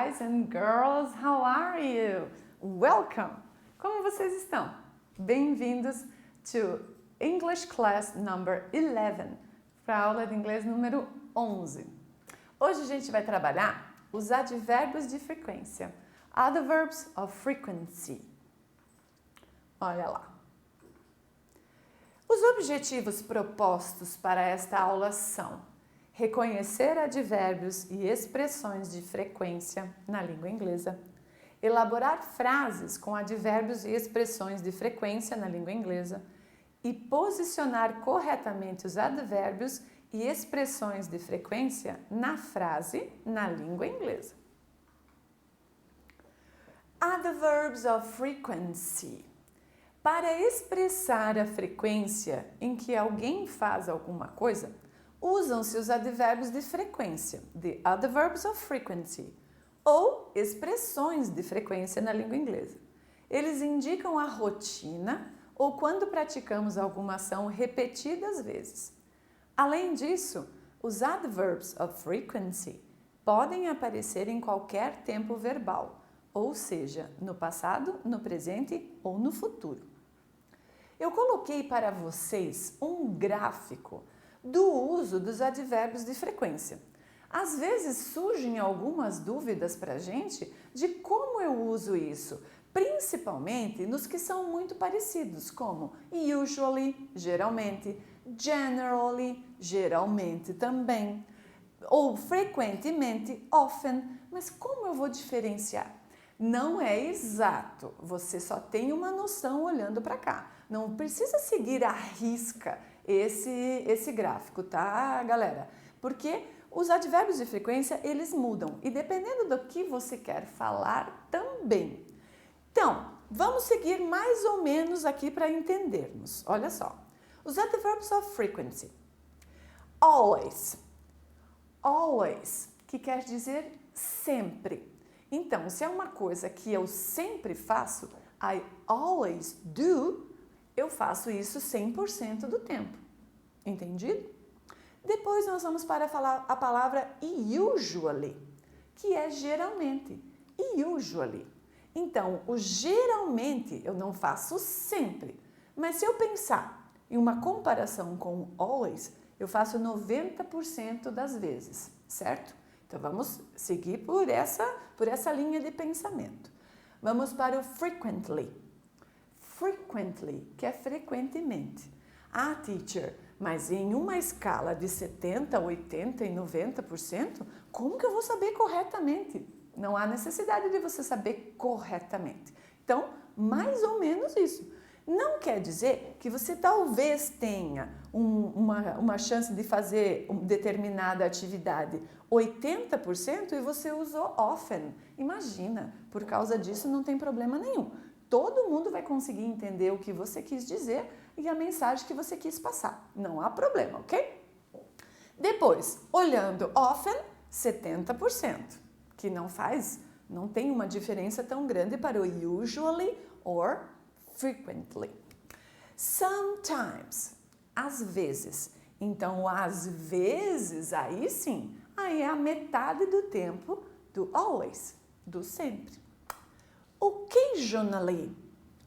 guys and girls, how are you? Welcome! Como vocês estão? Bem-vindos to English Class number 11, para a aula de inglês número 11. Hoje a gente vai trabalhar os advérbios de frequência, adverbs of frequency. Olha lá. Os objetivos propostos para esta aula são reconhecer advérbios e expressões de frequência na língua inglesa, elaborar frases com advérbios e expressões de frequência na língua inglesa e posicionar corretamente os advérbios e expressões de frequência na frase na língua inglesa. Adverbs of frequency. Para expressar a frequência em que alguém faz alguma coisa, usam-se os advérbios de frequência, the adverbs of frequency, ou expressões de frequência na língua inglesa. Eles indicam a rotina ou quando praticamos alguma ação repetidas vezes. Além disso, os adverbs of frequency podem aparecer em qualquer tempo verbal, ou seja, no passado, no presente ou no futuro. Eu coloquei para vocês um gráfico do uso dos advérbios de frequência. Às vezes surgem algumas dúvidas para a gente de como eu uso isso, principalmente nos que são muito parecidos, como usually, geralmente, generally, geralmente também, ou frequentemente, often. Mas como eu vou diferenciar? Não é exato, você só tem uma noção olhando para cá. Não precisa seguir à risca esse gráfico, tá, galera? Porque os advérbios de frequência, eles mudam e dependendo do que você quer falar também. Então, vamos seguir mais ou menos aqui para entendermos. Olha só, os adverbs of frequency. Always. Always, que quer dizer sempre. Então, se é uma coisa que eu sempre faço, I always do, eu faço isso 100% do tempo. Entendido? Depois nós vamos para falar a palavra usually, que é geralmente. Usually. Então, o geralmente eu não faço sempre. Mas se eu pensar em uma comparação com o always, eu faço 90% das vezes, certo? Então, vamos seguir por essa linha de pensamento. Vamos para o frequently. Frequently, que é frequentemente. Ah, teacher, mas em uma escala de 70%, 80% e 90%, como que eu vou saber corretamente? Não há necessidade de você saber corretamente. Então, mais ou menos isso. Não quer dizer que você talvez tenha uma chance de fazer uma determinada atividade 80% e você usou often. Imagina, por causa disso não tem problema nenhum. Todo mundo vai conseguir entender o que você quis dizer e a mensagem que você quis passar. Não há problema, ok? Depois, olhando often, 70%, que não tem uma diferença tão grande para o usually or frequently. Sometimes, às vezes. Então, às vezes, aí sim, aí é a metade do tempo do always, do sempre. Occasionally,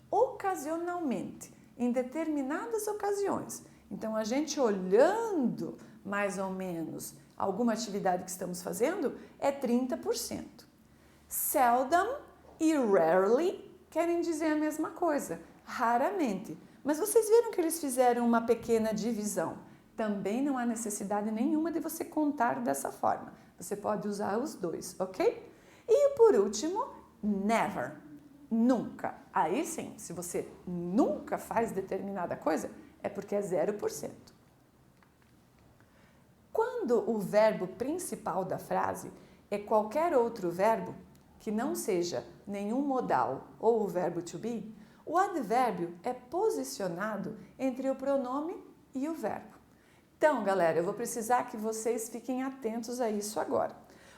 ocasionalmente, em determinadas ocasiões. Então, a gente olhando mais ou menos alguma atividade que estamos fazendo é 30%. Seldom e rarely querem dizer a mesma coisa, raramente. Mas vocês viram que eles fizeram uma pequena divisão. Também não há necessidade nenhuma de você contar dessa forma. Você pode usar os dois, ok? E por último, never. Nunca. Aí sim, se você nunca faz determinada coisa, é porque é 0%. Quando o verbo principal da frase é qualquer outro verbo, que não seja nenhum modal ou o verbo to be, o advérbio é posicionado entre o pronome e o verbo. Então, galera, eu vou precisar que vocês fiquem atentos a isso agora.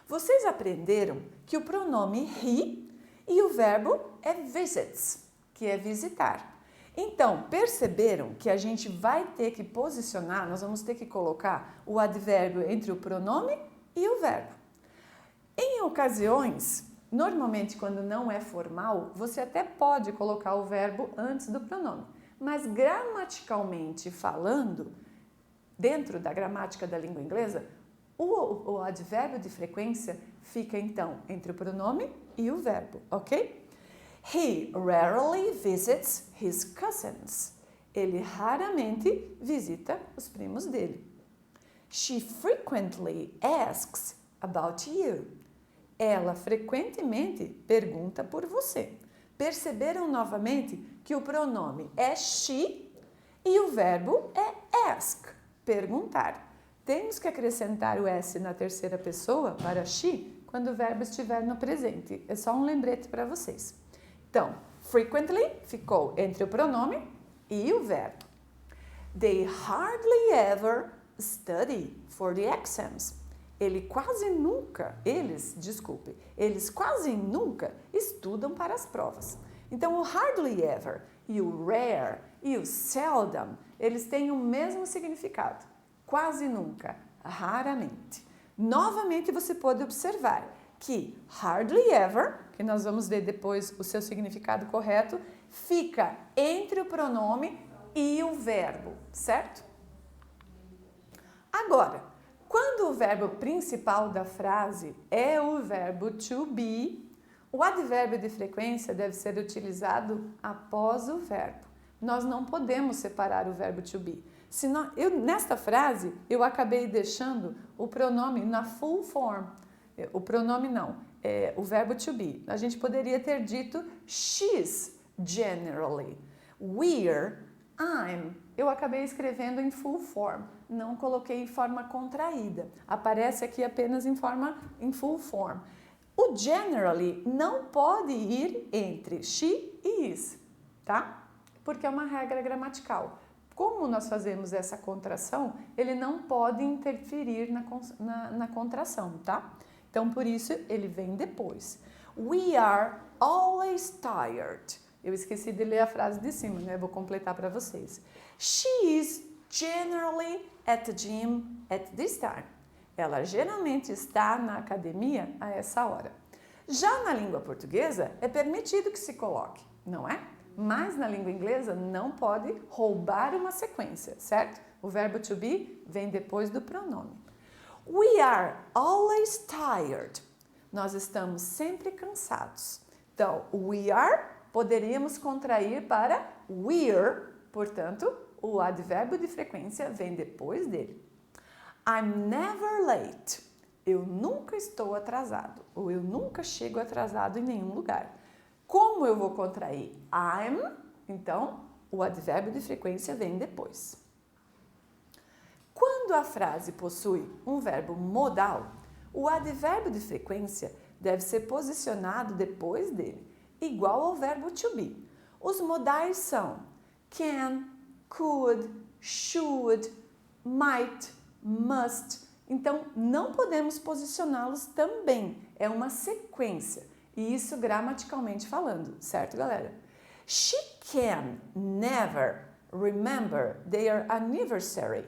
Vocês aprenderam que o pronome he e o verbo é visits, que é visitar. Então, perceberam que a gente vai ter que posicionar, nós vamos ter que colocar o advérbio entre o pronome e o verbo. Em ocasiões, normalmente quando não é formal, você até pode colocar o verbo antes do pronome, mas gramaticalmente falando, dentro da gramática da língua inglesa, o advérbio de frequência fica então entre o pronome e o verbo, ok? He rarely visits his cousins. Ele raramente visita os primos dele. She frequently asks about you. Ela frequentemente pergunta por você. Perceberam novamente que o pronome é she e o verbo é ask, perguntar. Temos que acrescentar o S na terceira pessoa para she quando o verbo estiver no presente. É só um lembrete para vocês. Então, frequently ficou entre o pronome e o verbo. They hardly ever study for the exams. Eles quase nunca estudam para as provas. Então, o hardly ever e o rare e o seldom, eles têm o mesmo significado. Quase nunca, raramente. Novamente, você pode observar que hardly ever, que nós vamos ver depois o seu significado correto, fica entre o pronome e o verbo, certo? Agora, quando o verbo principal da frase é o verbo to be, o advérbio de frequência deve ser utilizado após o verbo. Nós não podemos separar o verbo to be. Senão, nesta frase, eu acabei deixando o pronome na full form. O pronome não, o verbo to be. A gente poderia ter dito she's generally, we're, I'm. Eu acabei escrevendo em full form, não coloquei em forma contraída. Aparece aqui apenas em full form. O generally não pode ir entre she e is, tá? Porque é uma regra gramatical. Como nós fazemos essa contração, ele não pode interferir na contração, tá? Então, por isso, ele vem depois. We are always tired. Eu esqueci de ler a frase de cima, né? Vou completar para vocês. She is generally at the gym at this time. Ela geralmente está na academia a essa hora. Já na língua portuguesa, é permitido que se coloque, não é? Mas na língua inglesa não pode roubar uma sequência, certo? O verbo to be vem depois do pronome. We are always tired. Nós estamos sempre cansados. Então, we are poderíamos contrair para we're, portanto, o advérbio de frequência vem depois dele. I'm never late. Eu nunca estou atrasado, ou eu nunca chego atrasado em nenhum lugar. Como eu vou contrair I'm, então o advérbio de frequência vem depois. Quando a frase possui um verbo modal, o advérbio de frequência deve ser posicionado depois dele, igual ao verbo to be. Os modais são can, could, should, might, must. Então, não podemos posicioná-los também. É uma sequência. E isso gramaticalmente falando, certo, galera? She can never remember their anniversary.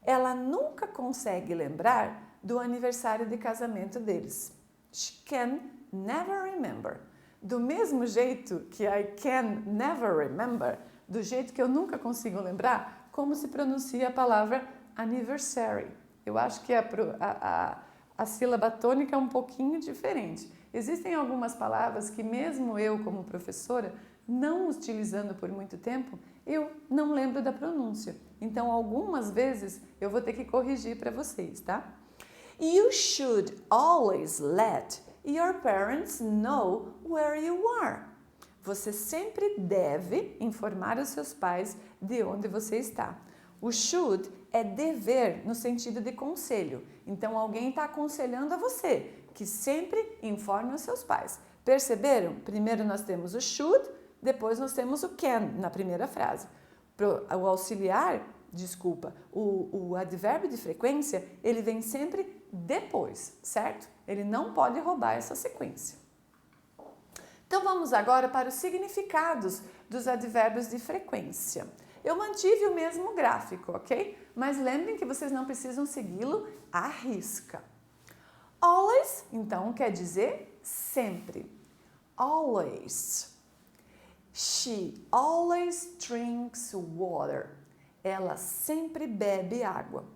Ela nunca consegue lembrar do aniversário de casamento deles. She can never remember. Do mesmo jeito que I can never remember, do jeito que eu nunca consigo lembrar, como se pronuncia a palavra anniversary. Eu acho que a sílaba tônica é um pouquinho diferente. Existem algumas palavras que mesmo eu, como professora, não utilizando por muito tempo, eu não lembro da pronúncia. Então, algumas vezes, eu vou ter que corrigir para vocês, tá? You should always let your parents know where you are. Você sempre deve informar os seus pais de onde você está. O should é dever no sentido de conselho. Então, alguém está aconselhando a você que sempre informe os seus pais. Perceberam? Primeiro nós temos o should, depois nós temos o can na primeira frase. O auxiliar, o advérbio de frequência, ele vem sempre depois, certo? Ele não pode roubar essa sequência. Então vamos agora para os significados dos advérbios de frequência. Eu mantive o mesmo gráfico, ok? Mas lembrem que vocês não precisam segui-lo à risca. Always, então, quer dizer sempre. Always. She always drinks water. Ela sempre bebe água.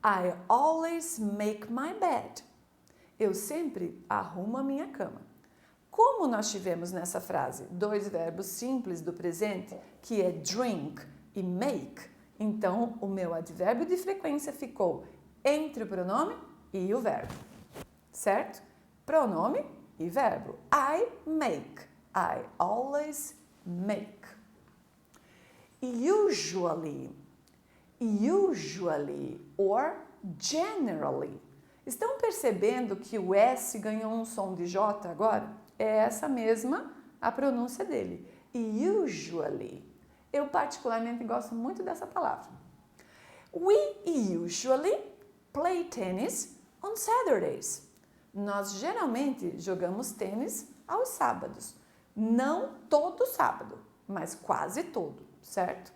I always make my bed. Eu sempre arrumo a minha cama. Como nós tivemos nessa frase dois verbos simples do presente, que é drink e make, então o meu advérbio de frequência ficou entre o pronome e o verbo, certo? Pronome e verbo. I make. I always make. Usually. Usually or generally. Estão percebendo que o S ganhou um som de J agora? É essa mesma a pronúncia dele. Usually. Eu particularmente gosto muito dessa palavra. We usually play tennis on Saturdays. Nós geralmente jogamos tênis aos sábados. Não todo sábado, mas quase todo, certo?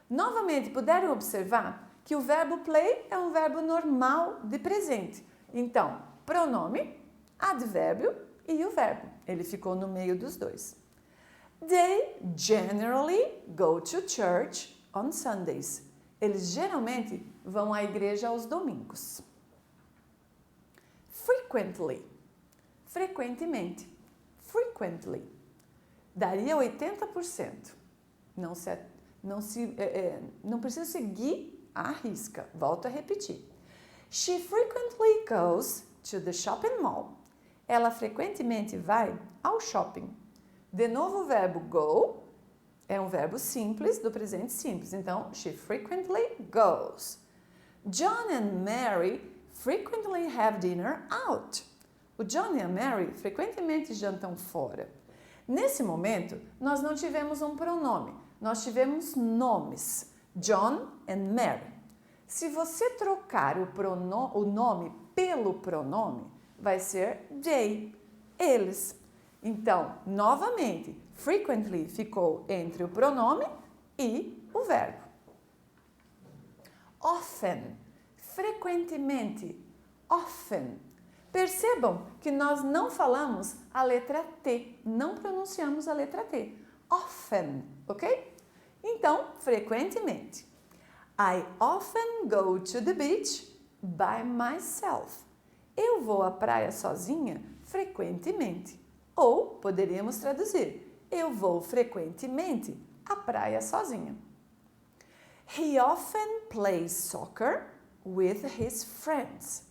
Novamente, puderam observar que o verbo play é um verbo normal de presente. Então, pronome, advérbio e o verbo. Ele ficou no meio dos dois. They generally go to church on Sundays. Eles geralmente vão à igreja aos domingos. Frequently. Frequentemente. Frequently. Daria 80%. Não precisa seguir a risca. Volto a repetir. She frequently goes to the shopping mall. Ela frequentemente vai ao shopping. De novo, o verbo go é um verbo simples do presente simples. Então, she frequently goes. John and Mary frequently have dinner out. O John e a Mary frequentemente jantam fora. Nesse momento, nós não tivemos um pronome, nós tivemos nomes. John and Mary. Se você trocar o nome pelo pronome, vai ser they, eles. Então, novamente, frequently ficou entre o pronome e o verbo. Often, frequentemente, often. Percebam que nós não falamos a letra T, não pronunciamos a letra T. Often, ok? Então, frequentemente. I often go to the beach by myself. Eu vou à praia sozinha frequentemente. Ou poderíamos traduzir: eu vou frequentemente à praia sozinha. He often plays soccer with his friends.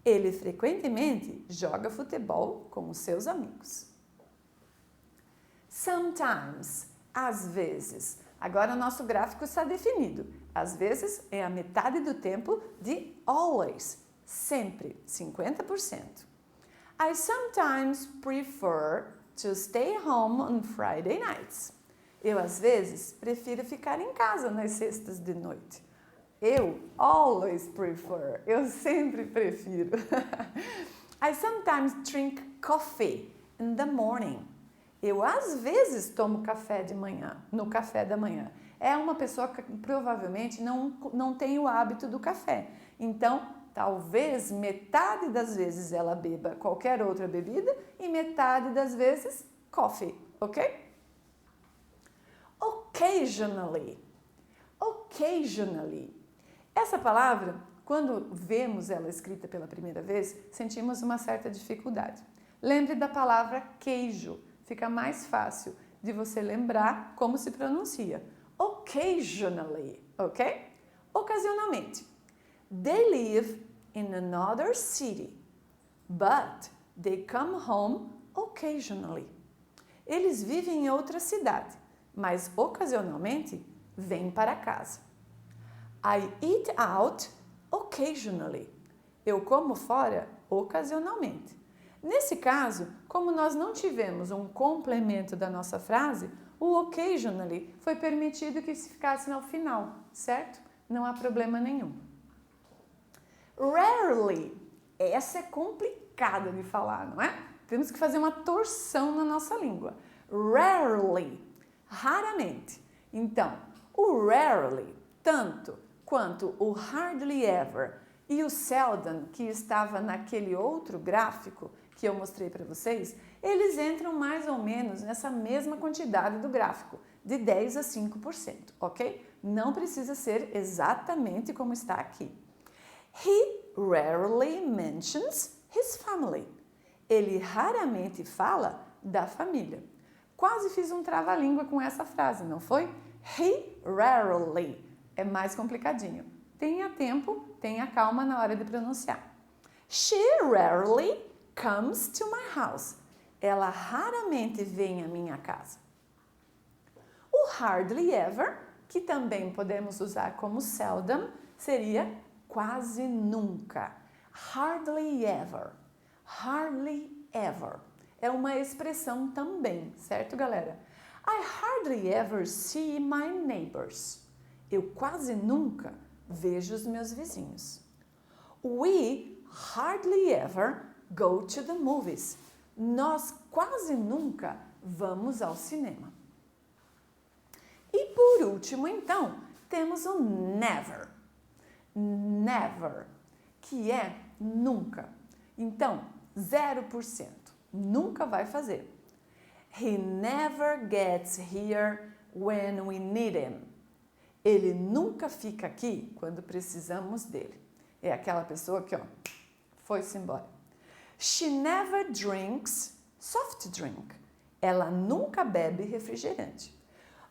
Ele frequentemente joga futebol com os seus amigos. Sometimes, às vezes. Agora o nosso gráfico está definido. Às vezes é a metade do tempo de always, sempre, 50%. I sometimes prefer to stay home on Friday nights. Eu, às vezes, prefiro ficar em casa nas sextas de noite. Eu always prefer. Eu sempre prefiro. I sometimes drink coffee in the morning. Eu, às vezes, tomo café de manhã, no café da manhã. É uma pessoa que provavelmente não tem o hábito do café. Então, talvez metade das vezes ela beba qualquer outra bebida e metade das vezes coffee, ok? Occasionally. Occasionally. Essa palavra, quando vemos ela escrita pela primeira vez, sentimos uma certa dificuldade. Lembre da palavra queijo. Fica mais fácil de você lembrar como se pronuncia. Occasionally, ok? Ocasionalmente. They live in another city, but they come home occasionally. Eles vivem em outra cidade, mas ocasionalmente vêm para casa. I eat out occasionally. Eu como fora ocasionalmente. Nesse caso, como nós não tivemos um complemento da nossa frase, o occasionally foi permitido que se ficasse no final, certo? Não há problema nenhum. Rarely. Essa é complicada de falar, não é? Temos que fazer uma torção na nossa língua. Rarely. Raramente. Então, o rarely, tanto quanto o hardly ever e o seldom, que estava naquele outro gráfico que eu mostrei para vocês, eles entram mais ou menos nessa mesma quantidade do gráfico, de 10 a 5%, ok? Não precisa ser exatamente como está aqui. He rarely mentions his family. Ele raramente fala da família. Quase fiz um trava-língua com essa frase, não foi? He rarely. É mais complicadinho. Tenha tempo, tenha calma na hora de pronunciar. She rarely comes to my house. Ela raramente vem à minha casa. O hardly ever, que também podemos usar como seldom, seria quase nunca. Hardly ever. Hardly ever. É uma expressão também, certo, galera? I hardly ever see my neighbors. Eu quase nunca vejo os meus vizinhos. We hardly ever go to the movies. Nós quase nunca vamos ao cinema. E por último, então, temos o never. Never, que é nunca. Então, 0%. Nunca vai fazer. He never gets here when we need him. Ele nunca fica aqui quando precisamos dele. É aquela pessoa que, foi-se embora. She never drinks soft drink. Ela nunca bebe refrigerante.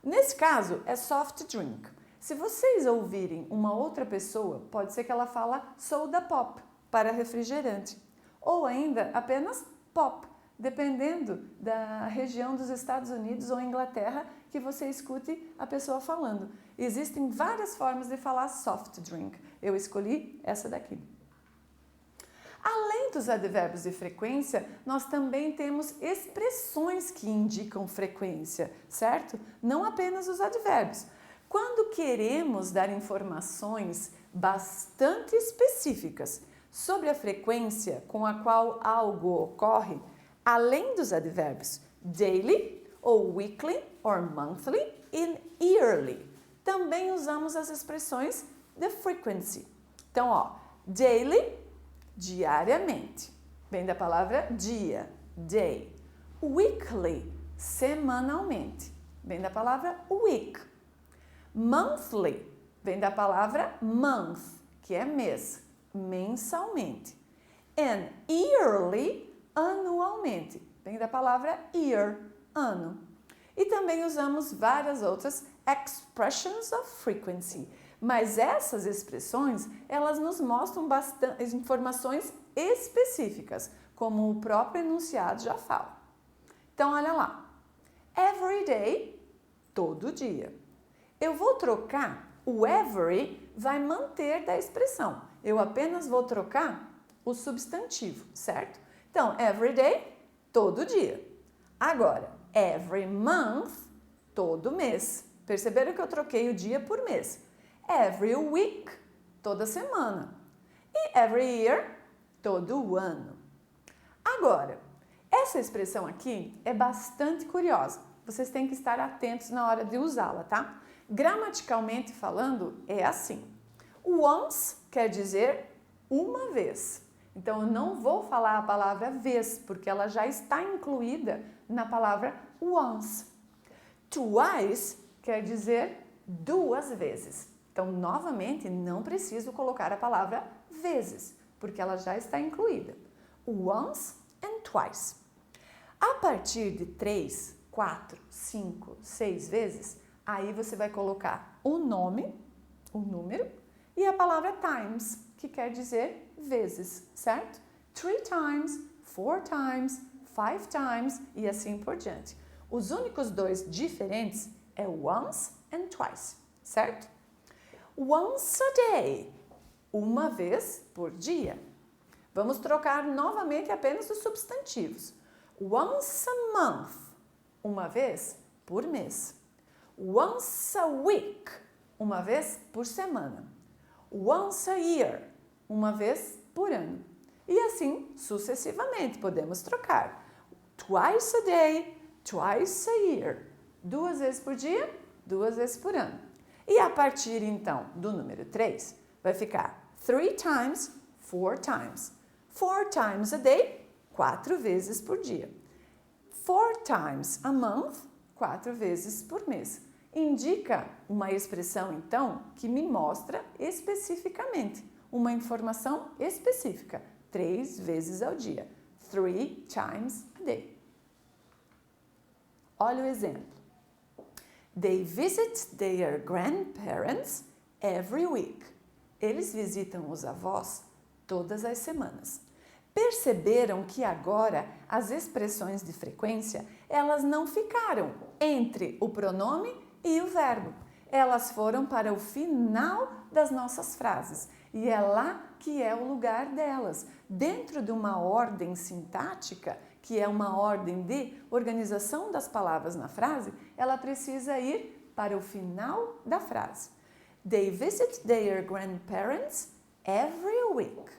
Nesse caso, é soft drink. Se vocês ouvirem uma outra pessoa, pode ser que ela fala soda pop para refrigerante. Ou ainda apenas pop, dependendo da região dos Estados Unidos ou Inglaterra que você escute a pessoa falando. Existem várias formas de falar soft drink. Eu escolhi essa daqui. Além dos advérbios de frequência, nós também temos expressões que indicam frequência, certo? Não apenas os advérbios. Quando queremos dar informações bastante específicas sobre a frequência com a qual algo ocorre, além dos advérbios daily, ou weekly, or monthly, e yearly, também usamos as expressões de frequency. Então, daily, diariamente, vem da palavra dia, day. Weekly, semanalmente, vem da palavra week. Monthly, vem da palavra month, que é mês, mensalmente. And yearly, anualmente, vem da palavra year, ano. E também usamos várias outras expressions of frequency. Mas essas expressões, elas nos mostram bastante informações específicas, como o próprio enunciado já fala. Então, olha lá. Every day, todo dia. Eu vou trocar, o every vai manter da expressão. Eu apenas vou trocar o substantivo, certo? Então, every day, todo dia. Agora, every month, todo mês. Perceberam que eu troquei o dia por mês. Every week, toda semana. E every year, todo ano. Agora, essa expressão aqui é bastante curiosa. Vocês têm que estar atentos na hora de usá-la, tá? Gramaticalmente falando, é assim. Once quer dizer uma vez. Então, eu não vou falar a palavra vez, porque ela já está incluída na palavra once. Twice quer dizer duas vezes. Então, novamente, não preciso colocar a palavra vezes, porque ela já está incluída. Once and twice. A partir de 3, 4, 5, 6 vezes, aí você vai colocar o nome, o número, e a palavra times, que quer dizer vezes, certo? 3 times, 4 times, 5 times e assim por diante. Os únicos dois diferentes é once and twice, certo? Once a day, uma vez por dia. Vamos trocar novamente apenas os substantivos. Once a month, uma vez por mês. Once a week, uma vez por semana. Once a year, uma vez por ano. E assim sucessivamente podemos trocar. Twice a day, twice a year. 2 vezes por dia, 2 vezes por ano. E a partir então do número 3, vai ficar 3 times, 4 times. 4 times a day, 4 vezes por dia. 4 times a month, 4 vezes por mês. Indica uma expressão, então, que me mostra especificamente uma informação específica. 3 vezes ao dia. 3 times a day. Olha o exemplo. They visit their grandparents every week. Eles visitam os avós todas as semanas. Perceberam que agora as expressões de frequência, elas não ficaram entre o pronome e o verbo. Elas foram para o final das nossas frases e é lá que é o lugar delas. Dentro de uma ordem sintática, que é uma ordem de organização das palavras na frase, ela precisa ir para o final da frase. They visit their grandparents every week.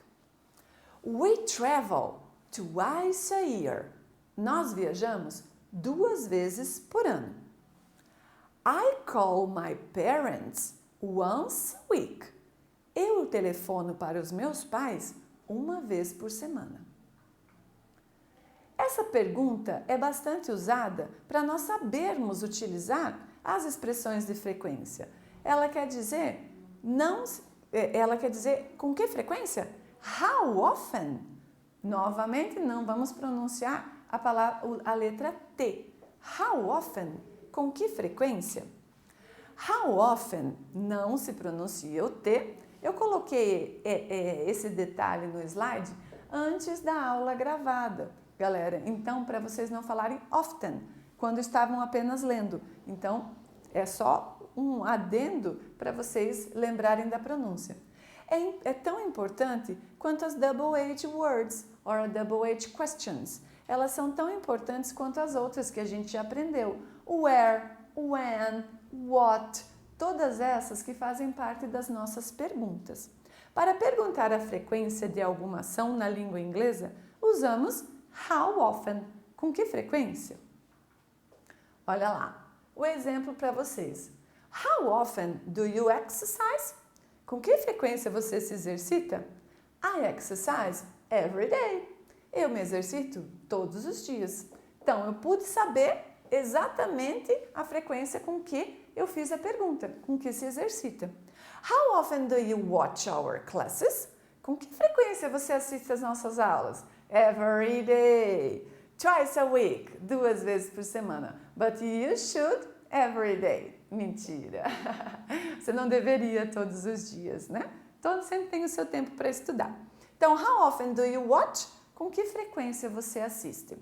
We travel twice a year. Nós viajamos 2 vezes por ano. I call my parents once a week. Eu telefono para os meus pais 1 vez por semana. Essa pergunta é bastante usada para nós sabermos utilizar as expressões de frequência. Ela quer dizer com que frequência? How often? Novamente, não vamos pronunciar a letra T. How often? Com que frequência? How often não se pronuncia o T. Eu coloquei esse detalhe no slide antes da aula gravada, galera. Então, para vocês não falarem often, quando estavam apenas lendo. Então, é só um adendo para vocês lembrarem da pronúncia. É tão importante quanto as double H words or double H questions. Elas são tão importantes quanto as outras que a gente já aprendeu. Where, when, what, todas essas que fazem parte das nossas perguntas. Para perguntar a frequência de alguma ação na língua inglesa, usamos how often. Com que frequência? Olha lá, o exemplo para vocês. How often do you exercise? Com que frequência você se exercita? I exercise every day. Eu me exercito todos os dias. Então, eu pude saber exatamente a frequência com que eu fiz a pergunta, com que se exercita. How often do you watch our classes? Com que frequência você assiste às nossas aulas? Every day. Twice a week, 2 vezes por semana. But you should every day. Mentira. Você não deveria todos os dias, né? Todo sempre tem o seu tempo para estudar. Então, how often do you watch? Com que frequência você assiste?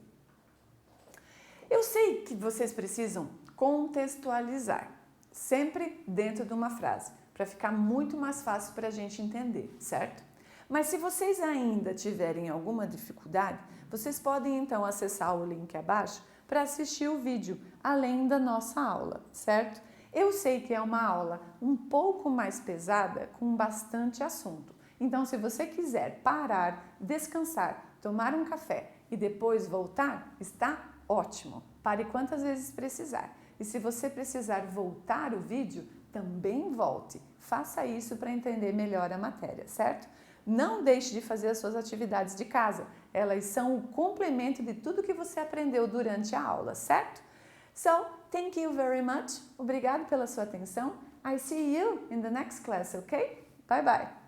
Eu sei que vocês precisam contextualizar, sempre dentro de uma frase, para ficar muito mais fácil para a gente entender, certo? Mas se vocês ainda tiverem alguma dificuldade, vocês podem então acessar o link abaixo para assistir o vídeo, além da nossa aula, certo? Eu sei que é uma aula um pouco mais pesada, com bastante assunto. Então, se você quiser parar, descansar, tomar um café e depois voltar, está ótimo. Pare quantas vezes precisar. E se você precisar voltar o vídeo, também volte. Faça isso para entender melhor a matéria, certo? Não deixe de fazer as suas atividades de casa. Elas são o complemento de tudo que você aprendeu durante a aula, certo? So, thank you very much. Obrigado pela sua atenção. I see you in the next class, okay? Bye bye.